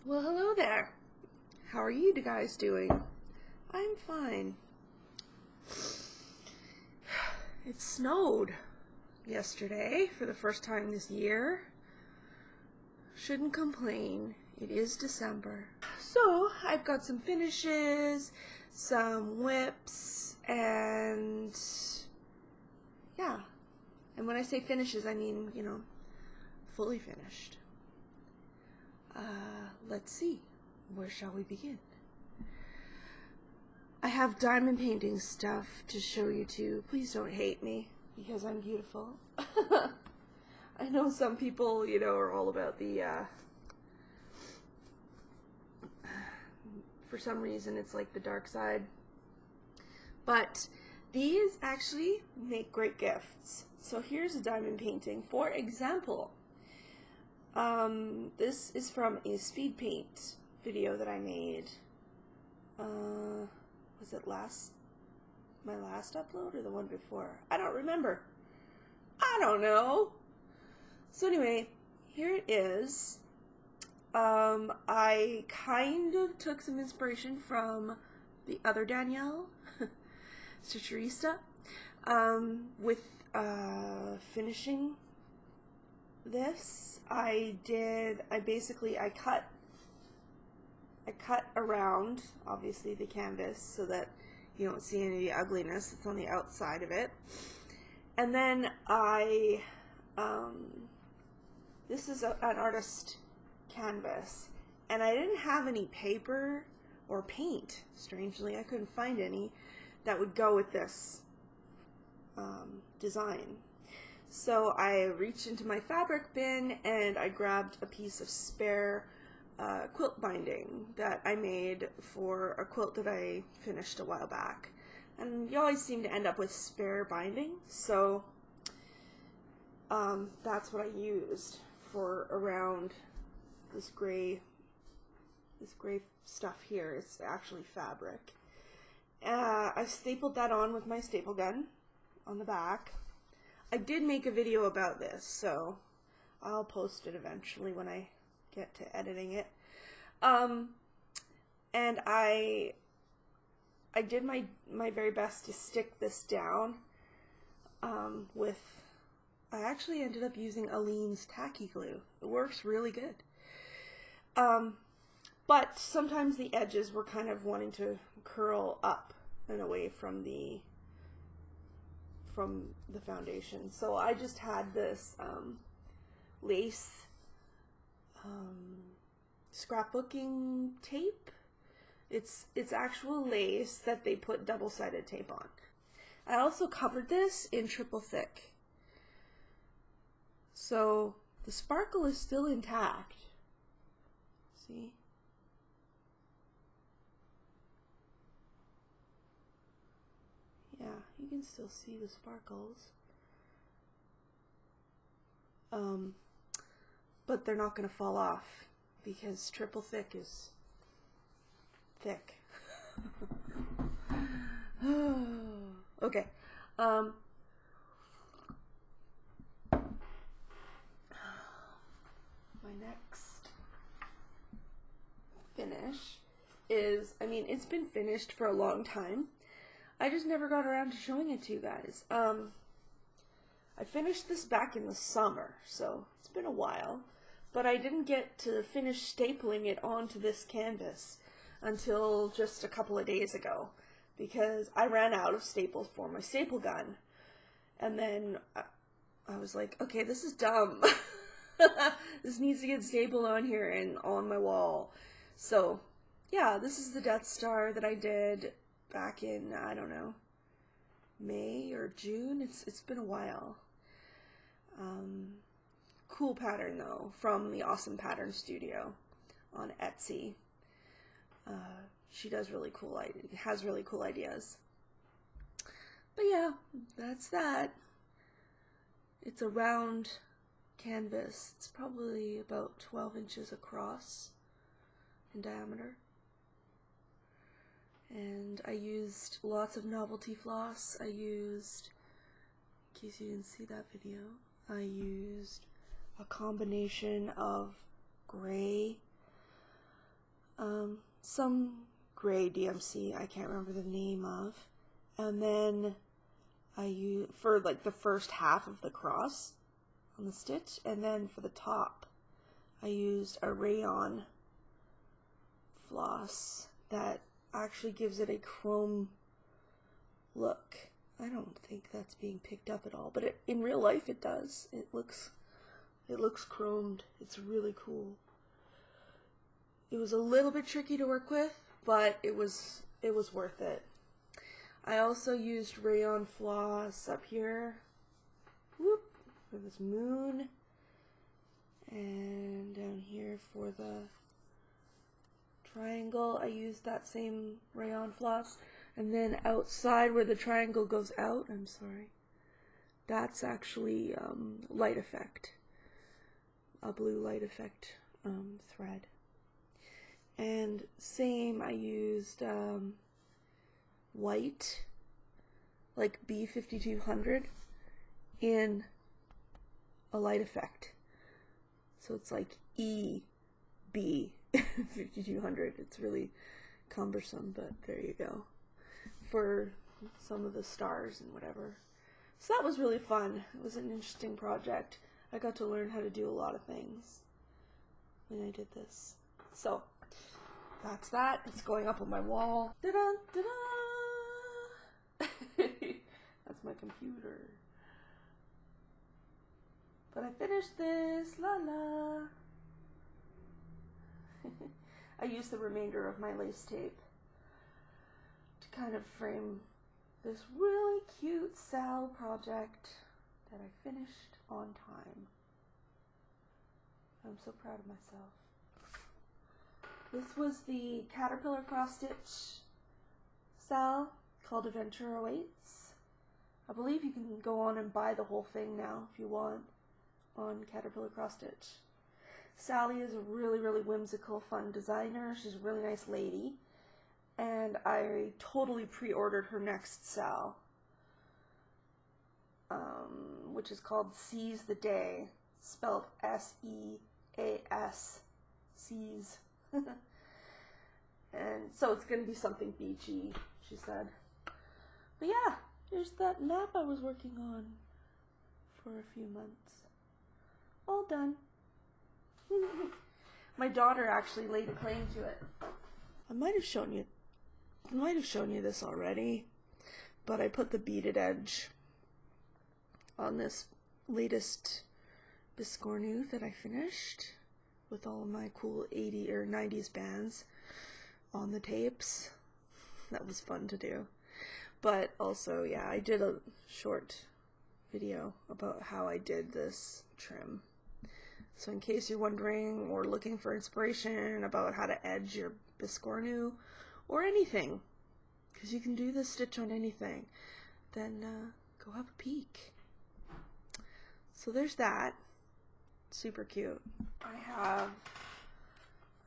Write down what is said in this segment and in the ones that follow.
Well, hello there. How are you guys doing? I'm fine. It snowed yesterday for the first time this year. Shouldn't complain. It is December. So, I've got some finishes, some whips, and yeah. And when I say finishes, I mean, you know, fully finished. Let's see. Where shall we begin? I have diamond painting stuff to show you too. Please don't hate me because I'm beautiful. I know some people, you know, are all about the, for some reason it's like the dark side. But these actually make great gifts. So here's a diamond painting. For example, this is from a speed paint video that I made. Was it my last upload or the one before? I don't remember. I don't know. So anyway, here it is. I kind of took some inspiration from the other Danielle, Cicerista, with finishing this. I cut around, obviously, the canvas so that you don't see any of the ugliness that's on the outside of it. And then this is an artist canvas, and I didn't have any paper or paint. Strangely, I couldn't find any that would go with this design. So I reached into my fabric bin and I grabbed a piece of spare quilt binding that I made for a quilt that I finished a while back. And you always seem to end up with spare binding, so that's what I used for around this gray stuff here. It's actually fabric. I stapled that on with my staple gun on the back. I did make a video about this, so I'll post it eventually when I get to editing it. And I did my very best to stick this down I actually ended up using Aleene's tacky glue. It works really good. But sometimes the edges were kind of wanting to curl up and away from the foundation. So I just had this lace scrapbooking tape. It's actual lace that they put double-sided tape on. I also covered this in triple thick. So the sparkle is still intact. See? Yeah, you can still see the sparkles. But they're not going to fall off because triple thick is thick. Okay. My next finish is, I mean, it's been finished for a long time. I just never got around to showing it to you guys. I finished this back in the summer, so it's been a while, but I didn't get to finish stapling it onto this canvas until just a couple of days ago, because I ran out of staples for my staple gun, and then I was like, okay, this is dumb. This needs to get stapled on here and on my wall. So, yeah, this is the Death Star that I did back in, I don't know, May or June. It's been a while. Cool pattern though, from the Awesome Pattern Studio on Etsy. She does really cool, has really cool ideas. But yeah, that's that. It's a round canvas. It's probably about 12 inches across in diameter. And I used lots of novelty floss. I used, in case you didn't see that video, I used a combination of gray, some gray DMC I can't remember the name of, and then I used, for like the first half of the cross on the stitch, and then for the top I used a rayon floss that actually gives it a chrome look. I don't think that's being picked up at all, but in real life it does. It looks chromed. It's really cool. It was a little bit tricky to work with, but it was worth it. I also used rayon floss up here, whoop, for this moon, and down here for the triangle I used that same rayon floss, and then outside where the triangle goes out, I'm sorry, that's actually light effect, a blue light effect thread. And same, I used white, like B5200, in a light effect. So it's like EB 5200. It's really cumbersome, but there you go. For some of the stars and whatever. So that was really fun. It was an interesting project. I got to learn how to do a lot of things when I did this. So that's that. It's going up on my wall. Da-da, da-da. That's my computer. But I finished this. La la. I used the remainder of my lace tape to kind of frame this really cute Sal project that I finished on time. I'm so proud of myself. This was the caterpillar cross stitch Sal called Adventure Awaits. I believe you can go on and buy the whole thing now if you want on Caterpillar Cross Stitch. Sally is a really, really whimsical, fun designer. She's a really nice lady. And I totally pre-ordered her next Sal, which is called Seize the Day, spelled S-E-A-S, Seize. And so it's going to be something beachy, she said. But yeah, here's that map I was working on for a few months. All done. My daughter actually laid a claim to it. I might have shown you this already, but I put the beaded edge on this latest biscornu that I finished with all of my cool 80s or 90s bands on the tapes. That was fun to do. But also, yeah, I did a short video about how I did this trim. So in case you're wondering or looking for inspiration about how to edge your biscornu or anything, because you can do this stitch on anything, then go have a peek. So there's that. Super cute. I have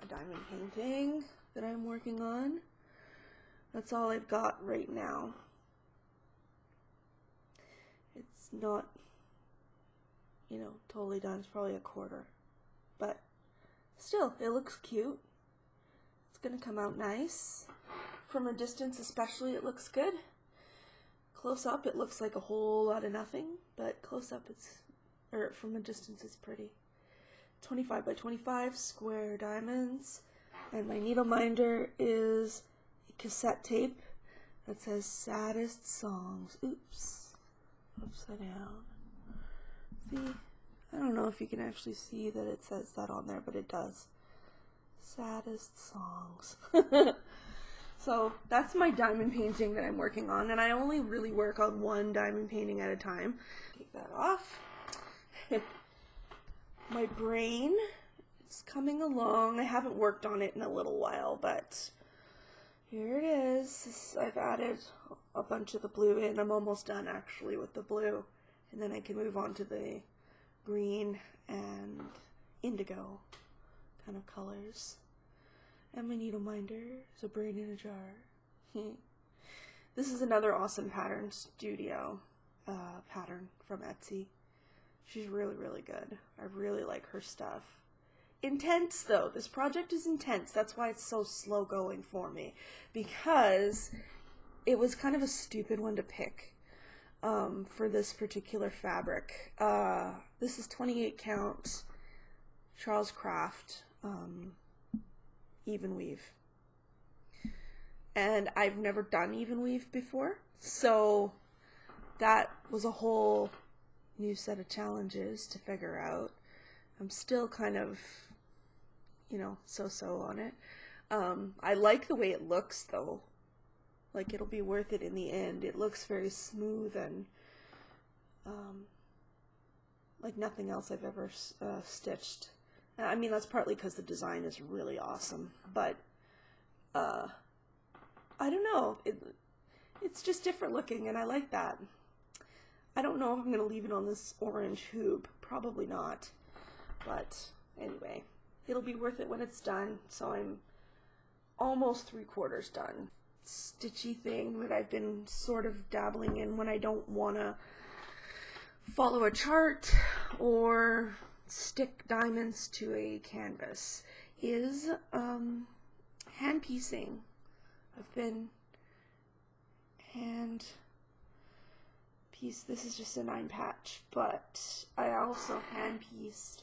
a diamond painting that I'm working on. That's all I've got right now. It's not, you know, totally done. It's probably a quarter. But still, it looks cute. It's going to come out nice. From a distance especially, it looks good. Close up, it looks like a whole lot of nothing. But close up, from a distance, it's pretty. 25 by 25 square diamonds. And my needle minder is a cassette tape that says Saddest Songs. Oops. Upside down. See? I don't know if you can actually see that it says that on there, but it does. Saddest Songs. So that's my diamond painting that I'm working on, and I only really work on one diamond painting at a time. Take that off. My brain is coming along. I haven't worked on it in a little while, but Here it is. I've added a bunch of the blue in. I'm almost done actually with the blue. And then I can move on to the green and indigo kind of colors. And my needle minder is a brain in a jar. This is another awesome pattern studio pattern from Etsy. She's really, really good. I really like her stuff. Intense though. This project is intense. That's why it's so slow going for me. Because it was kind of a stupid one to pick for this particular fabric. This is 28 count Charles Craft even weave. And I've never done even weave before. So that was a whole new set of challenges to figure out. I'm still kind of, you know, so-so on it. I like the way it looks though. Like it'll be worth it in the end. It looks very smooth and like nothing else I've ever stitched. I mean, that's partly because the design is really awesome, but I don't know. It's just different looking and I like that. I don't know if I'm going to leave it on this orange hoop. Probably not. But anyway, it'll be worth it when it's done. So I'm almost 3/4 done. Stitchy thing that I've been sort of dabbling in when I don't want to follow a chart or stick diamonds to a canvas is hand piecing. I've been hand piece. This is just a 9 patch, but I also hand pieced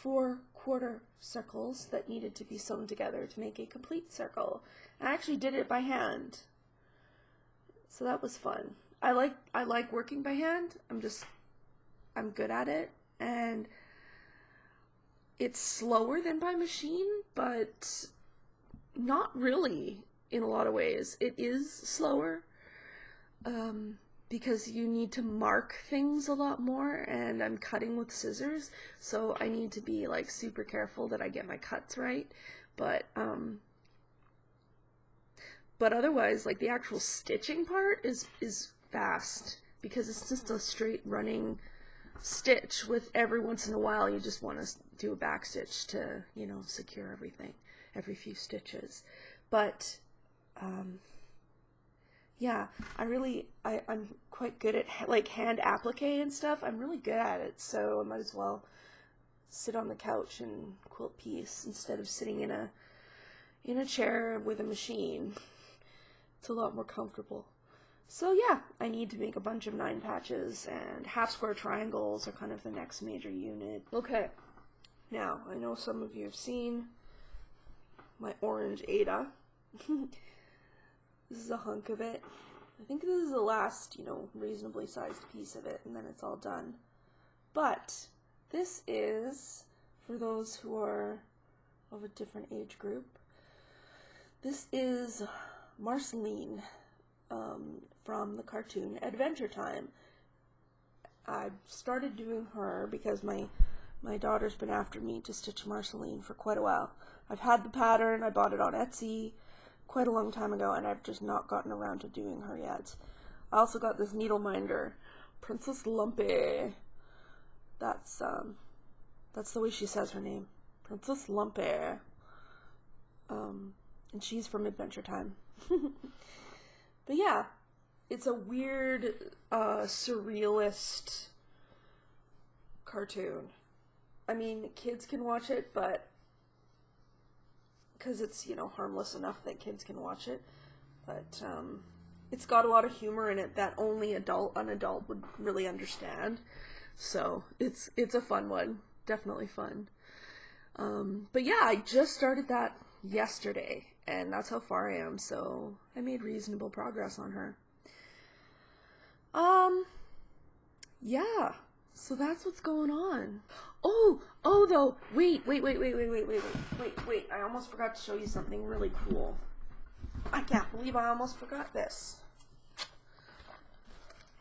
4/4 circles that needed to be sewn together to make a complete circle. I actually did it by hand, so that was fun. I like working by hand. I'm good at it, and it's slower than by machine, but not really in a lot of ways. It is slower because you need to mark things a lot more, and I'm cutting with scissors, so I need to be like super careful that I get my cuts right. But otherwise, like the actual stitching part is fast because it's just a straight running stitch with every once in a while you just want to do a back stitch to, you know, secure everything every few stitches. But yeah, I'm quite good at like hand applique and stuff. I'm really good at it, so I might as well sit on the couch and quilt piece instead of sitting in a chair with a machine. It's a lot more comfortable. So yeah, I need to make a bunch of 9 patches, and half square triangles are kind of the next major unit. Okay, now I know some of you have seen my orange Ada. This is a hunk of it. I think this is the last, you know, reasonably sized piece of it, and then it's all done. But this is, for those who are of a different age group, this is Marceline from the cartoon Adventure Time. I started doing her because my daughter's been after me to stitch Marceline for quite a while. I've had the pattern, I bought it on Etsy quite a long time ago, and I've just not gotten around to doing her yet. I also got this needle minder, Princess Lumpy. That's the way she says her name, Princess Lumpy. And she's from Adventure Time. But yeah, it's a weird, surrealist cartoon. I mean, kids can watch it, but because it's, you know, harmless enough that kids can watch it, but it's got a lot of humor in it that only an adult would really understand. So it's a fun one, definitely fun. But yeah, I just started that yesterday, and that's how far I am. So I made reasonable progress on her. Yeah. So that's what's going on. Oh, though, wait. I almost forgot to show you something really cool. I can't believe I almost forgot this.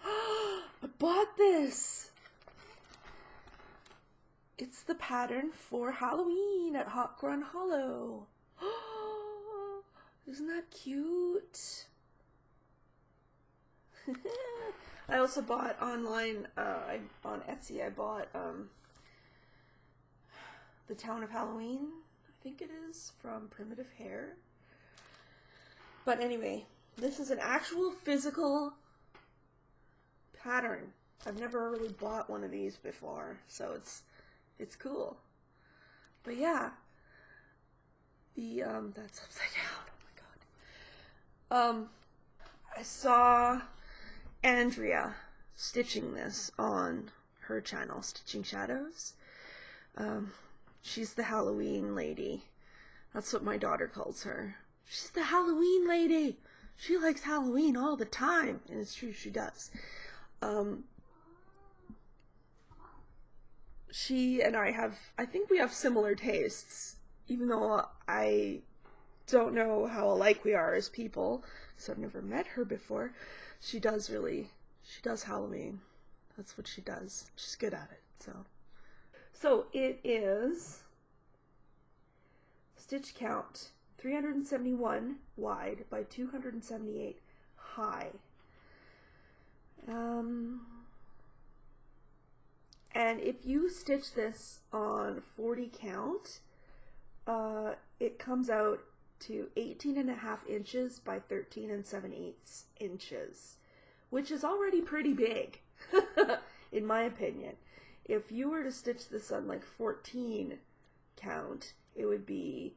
I bought this. It's the pattern for Halloween at Hot Ground Hollow. Isn't that cute? I also bought online, on Etsy, I bought The Town of Halloween, I think it is, from Primitive Hair. But anyway, this is an actual physical pattern. I've never really bought one of these before, so it's cool. But yeah, that's upside down. Oh my god. I saw Andrea stitching this on her channel, Stitching Shadows. She's the Halloween lady. That's what my daughter calls her. She's the Halloween lady. She likes Halloween all the time. And it's true, she does. She and I think we have similar tastes. Even though I don't know how alike we are as people, so I've never met her before. She does Halloween. That's what she does. She's good at it, So it is stitch count 371 wide by 278 high. And if you stitch this on 40 count, it comes out to 18.5 inches by 13 7/8 inches, which is already pretty big, in my opinion. If you were to stitch this on like 14 count, it would be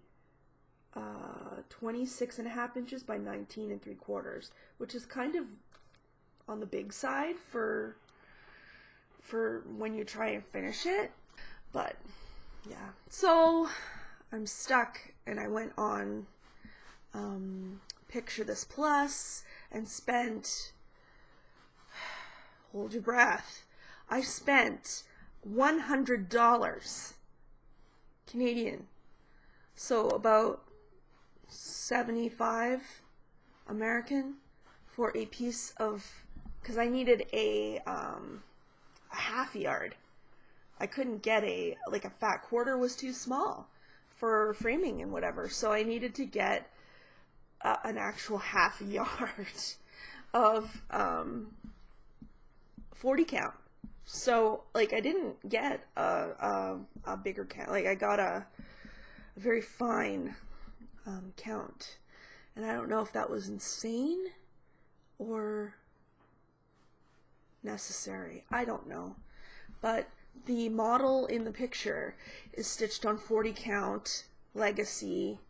26.5 inches by 19 3/4, which is kind of on the big side for when you try and finish it. But yeah, so I'm stuck, and I went on Picture This Plus and spent, hold your breath, I spent $100 Canadian, so about 75 American for a piece of, because I needed a half yard. I couldn't get a fat quarter, was too small for framing and whatever, so I needed to get an actual half yard of 40 count. So like I didn't get a bigger count. Like I got a very fine count, and I don't know if that was insane or necessary. I don't know, but the model in the picture is stitched on 40 count Legacy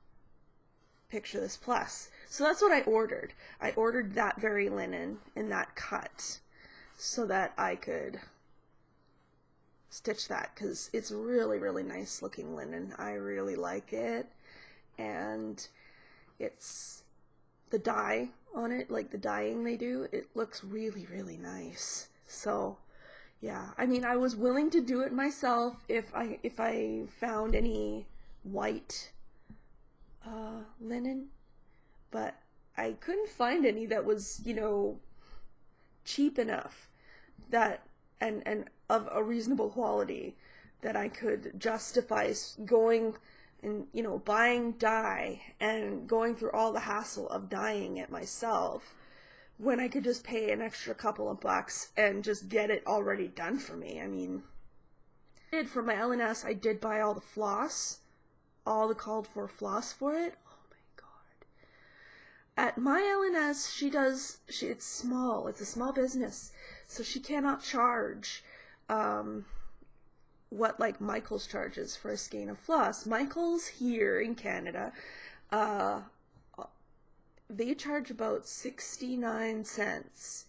Picture This Plus. So that's what I ordered. I ordered that very linen in that cut so that I could stitch that, because it's really, really nice looking linen. I really like it, and it's the dye on it, like the dyeing they do, it looks really, really nice. So yeah, I mean, I was willing to do it myself if I found any white linen, but I couldn't find any that was, you know, cheap enough that and of a reasonable quality that I could justify going and, you know, buying dye and going through all the hassle of dyeing it myself, when I could just pay an extra couple of bucks and just get it already done for me. I mean, for my LNS, I did buy all the floss, all the called for floss for it. Oh my god. At my LNS, it's small, it's a small business, so she cannot charge what like Michael's charges for a skein of floss. Michael's here in Canada, they charge about 69 cents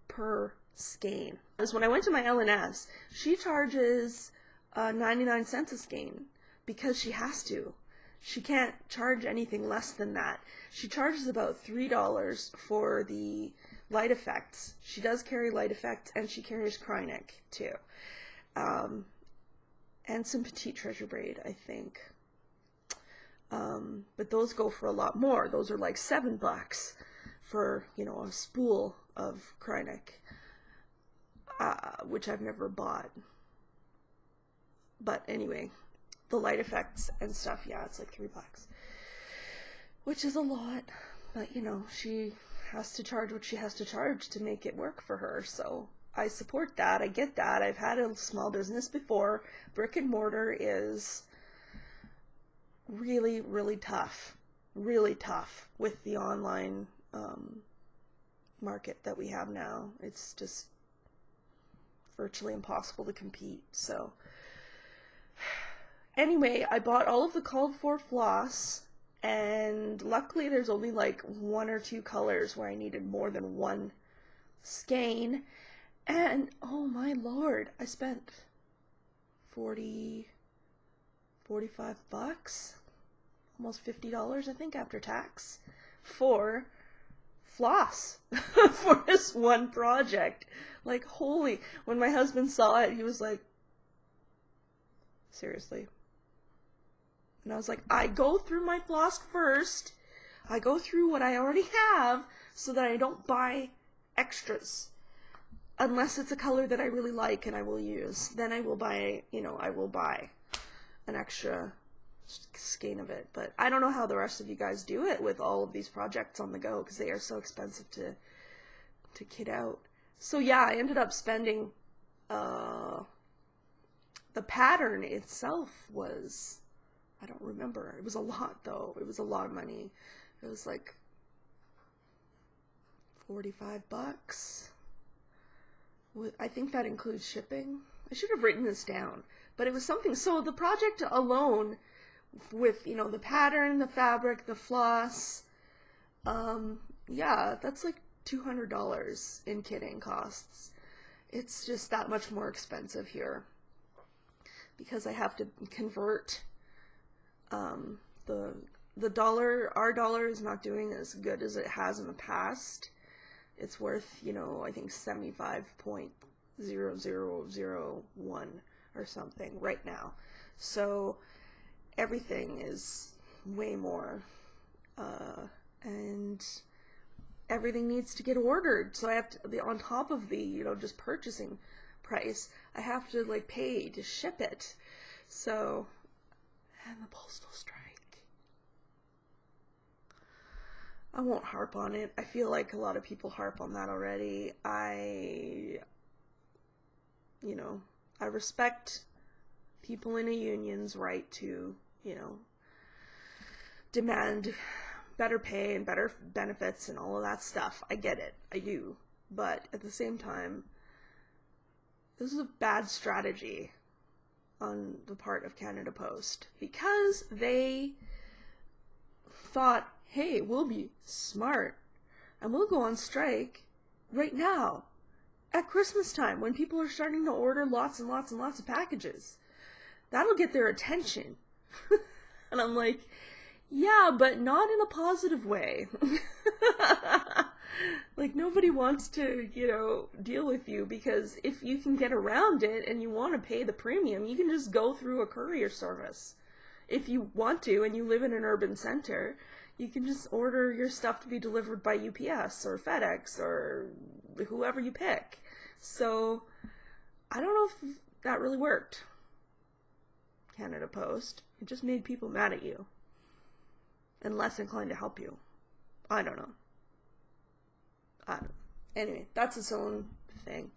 per skein. Because when I went to my LNS, she charges 99 cents a skein because she has to. She can't charge anything less than that. She charges about $3 for the light effects. She does carry light effects, and she carries Krynic too. And some Petite Treasure braid, I think. But those go for a lot more. Those are like $7 for, you know, a spool of Krynic, which I've never bought. But anyway, the light effects and stuff, yeah, it's like $3. which is a lot, but you know, she has to charge what she has to charge to make it work for her, so I support that. I get that. I've had a small business before. Brick and mortar is really, really tough with the online market that we have now. It's just virtually impossible to compete. So anyway, I bought all of the called for floss, and luckily there's only like 1 or 2 colors where I needed more than 1 skein. And oh my lord, I spent 45 bucks, almost $50 I think after tax, for floss for this one project. Like, holy, when my husband saw it, he was like, seriously? And I was like, I go through my floss first. I go through what I already have so that I don't buy extras. Unless it's a color that I really like and I will use. Then I will buy, you know, I will buy an extra skein of it. But I don't know how the rest of you guys do it with all of these projects on the go, because they are so expensive to kit out. So yeah, I ended up spending, the pattern itself was, I don't remember. It was a lot though. It was a lot of money. It was like 45 bucks. I think that includes shipping. I should have written this down, but it was something. So the project alone, with, you know, the pattern, the fabric, the floss, yeah, that's like $200 in kitting costs. It's just that much more expensive here because I have to convert. The dollar, our dollar is not doing as good as it has in the past. It's worth, you know, I think 75.0001 or something right now. So everything is way more, and everything needs to get ordered. So I have to, on top of the, you know, just purchasing price, I have to like pay to ship it. So, and the postal strike. I won't harp on it. I feel like a lot of people harp on that already. You know, I respect people in a union's right to, you know, demand better pay and better benefits and all of that stuff. I get it. I do. But at the same time, this is a bad strategy on the part of Canada Post, because they thought, hey, we'll be smart and we'll go on strike right now at Christmas time when people are starting to order lots and lots and lots of packages. That'll get their attention. And I'm like, yeah, but not in a positive way. Like, nobody wants to, you know, deal with you, because if you can get around it and you want to pay the premium, you can just go through a courier service. If you want to and you live in an urban center, you can just order your stuff to be delivered by UPS or FedEx or whoever you pick. So I don't know if that really worked, Canada Post. It just made people mad at you and less inclined to help you. I don't know. Anyway, that's its own thing.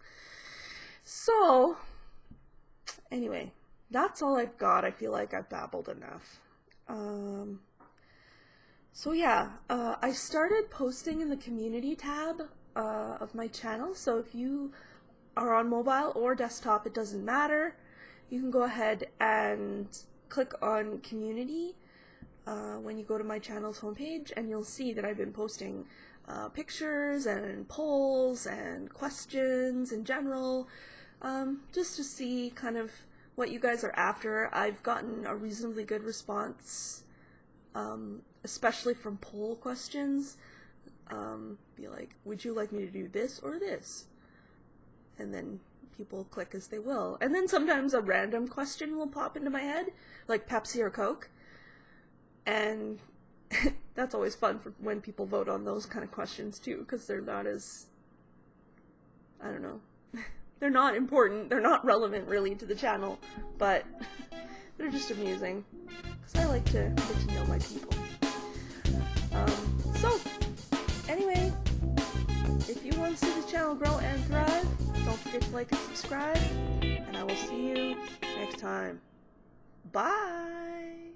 So anyway, that's all I've got. I feel like I've babbled enough. So yeah, I started posting in the community tab of my channel. So if you are on mobile or desktop, it doesn't matter. You can go ahead and click on community when you go to my channel's homepage, and you'll see that I've been posting pictures and polls and questions in general, just to see kind of what you guys are after. I've gotten a reasonably good response, especially from poll questions. Be like, would you like me to do this or this? And then people click as they will. And then sometimes a random question will pop into my head, like Pepsi or Coke. And that's always fun for when people vote on those kind of questions too, because they're not as, I don't know, they're not important, they're not relevant really to the channel, but they're just amusing, because I like to get to know my people. if you want to see this channel grow and thrive, don't forget to like and subscribe, and I will see you next time. Bye!